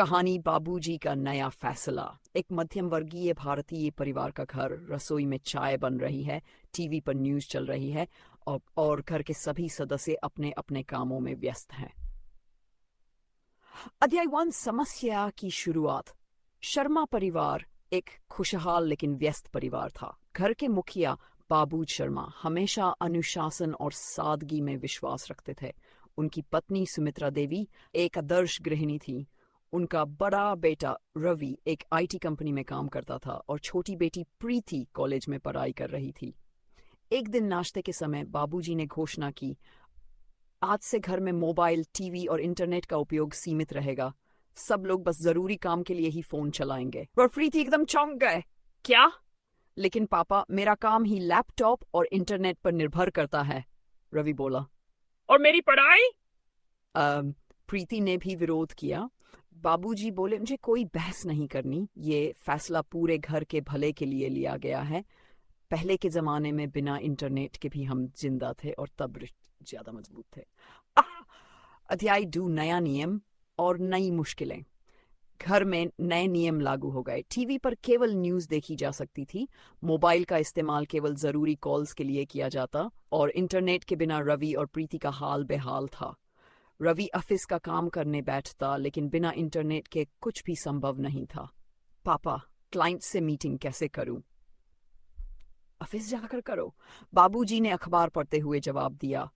कहानी बाबूजी का नया फैसला। एक मध्यम वर्गीय भारतीय परिवार का घर, रसोई में चाय बन रही है, टीवी पर न्यूज चल रही है और घर के सभी सदस्य अपने अपने कामों में व्यस्त हैं। अध्याय 1, समस्या की शुरुआत। शर्मा परिवार एक खुशहाल लेकिन व्यस्त परिवार था। घर के मुखिया बाबू शर्मा हमेशा अनुशासन और सादगी में विश्वास रखते थे। उनकी पत्नी सुमित्रा देवी एक आदर्श गृहिणी थी। उनका बड़ा बेटा रवि एक आईटी कंपनी में काम करता था और छोटी बेटी प्रीति कॉलेज में पढ़ाई कर रही थी। एक दिन नाश्ते के समय बाबूजी ने घोषणा की, आज से घर में मोबाइल, टीवी और इंटरनेट का उपयोग सीमित रहेगा। सब लोग बस जरूरी काम के लिए ही फोन चलाएंगे। और प्रीति एकदम चौंक गए। क्या? लेकिन पापा, मेरा काम ही लैपटॉप और इंटरनेट पर निर्भर करता है, रवि बोला। और मेरी पढ़ाई? प्रीति ने भी विरोध किया। बाबूजी बोले, मुझे कोई बहस नहीं करनी, ये फैसला पूरे घर के भले के लिए लिया गया है। पहले के जमाने में बिना इंटरनेट के भी हम जिंदा थे और तब ज्यादा मजबूत थे। अध्याय 2, नया नियम और नई मुश्किलें। घर में नए नियम लागू हो गए। टीवी पर केवल न्यूज देखी जा सकती थी, मोबाइल का इस्तेमाल केवल जरूरी कॉल्स के लिए किया जाता और इंटरनेट के बिना रवि और प्रीति का हाल बेहाल था। रवि ऑफिस का काम करने बैठता, लेकिन बिना इंटरनेट के कुछ भी संभव नहीं था। पापा, क्लाइंट से मीटिंग कैसे करूं? ऑफिस जाकर करो, बाबूजी ने अखबार पढ़ते हुए जवाब दिया।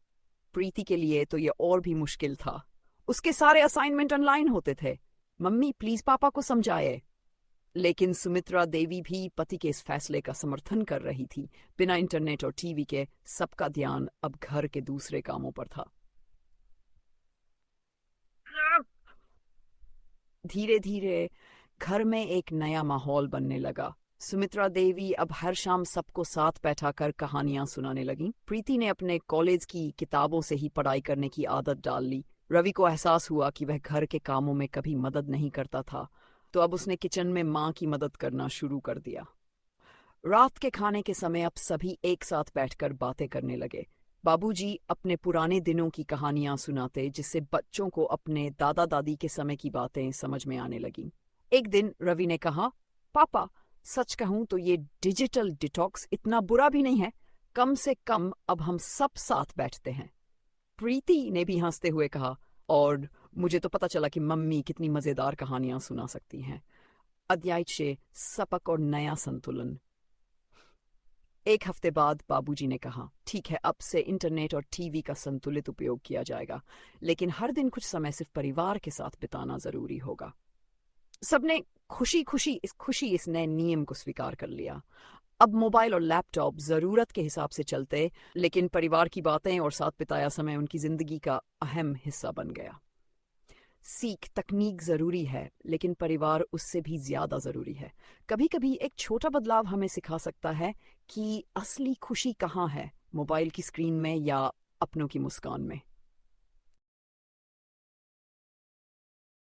प्रीति के लिए तो यह और भी मुश्किल था। उसके सारे असाइनमेंट ऑनलाइन होते थे। मम्मी, प्लीज पापा को समझाए। लेकिन सुमित्रा देवी भी पति के इस फैसले का समर्थन कर रही थी। बिना इंटरनेट और टीवी के सबका ध्यान अब घर के दूसरे कामों पर था। धीरे धीरे घर में एक नया माहौल बनने लगा। सुमित्रा देवी अब हर शाम सबको साथ बैठाकर कहानियां सुनाने लगी। प्रीति ने अपने कॉलेज की किताबों से ही पढ़ाई करने की आदत डाल ली। रवि को एहसास हुआ कि वह घर के कामों में कभी मदद नहीं करता था, तो अब उसने किचन में माँ की मदद करना शुरू कर दिया। रात के खाने के समय अब सभी एक साथ बैठकर बातें करने लगे। बाबूजी अपने पुराने दिनों की कहानियां सुनाते, जिससे बच्चों को अपने दादा दादी के समय की बातें समझ में आने लगी। एक दिन रवि ने कहा, पापा, सच कहूं तो ये डिजिटल डिटॉक्स इतना बुरा भी नहीं है। कम से कम अब हम सब साथ बैठते हैं। प्रीति ने भी हंसते हुए कहा, और मुझे तो पता चला कि मम्मी कितनी मजेदार कहानियां सुना सकती हैं। अध्याय 6, सबक और नया संतुलन। एक हफ्ते बाद बाबूजी ने कहा, ठीक है, अब से इंटरनेट और टीवी का संतुलित उपयोग किया जाएगा, लेकिन हर दिन कुछ समय सिर्फ परिवार के साथ बिताना जरूरी होगा। सबने खुशी इस नए नियम को स्वीकार कर लिया। अब मोबाइल और लैपटॉप जरूरत के हिसाब से चलते, लेकिन परिवार की बातें और साथ बिताया समय उनकी जिंदगी का अहम हिस्सा बन गया। सीख, तकनीक जरूरी है, लेकिन परिवार उससे भी ज्यादा जरूरी है। कभी कभी एक छोटा बदलाव हमें सिखा सकता है कि असली खुशी कहाँ है, मोबाइल की स्क्रीन में या अपनों की मुस्कान में।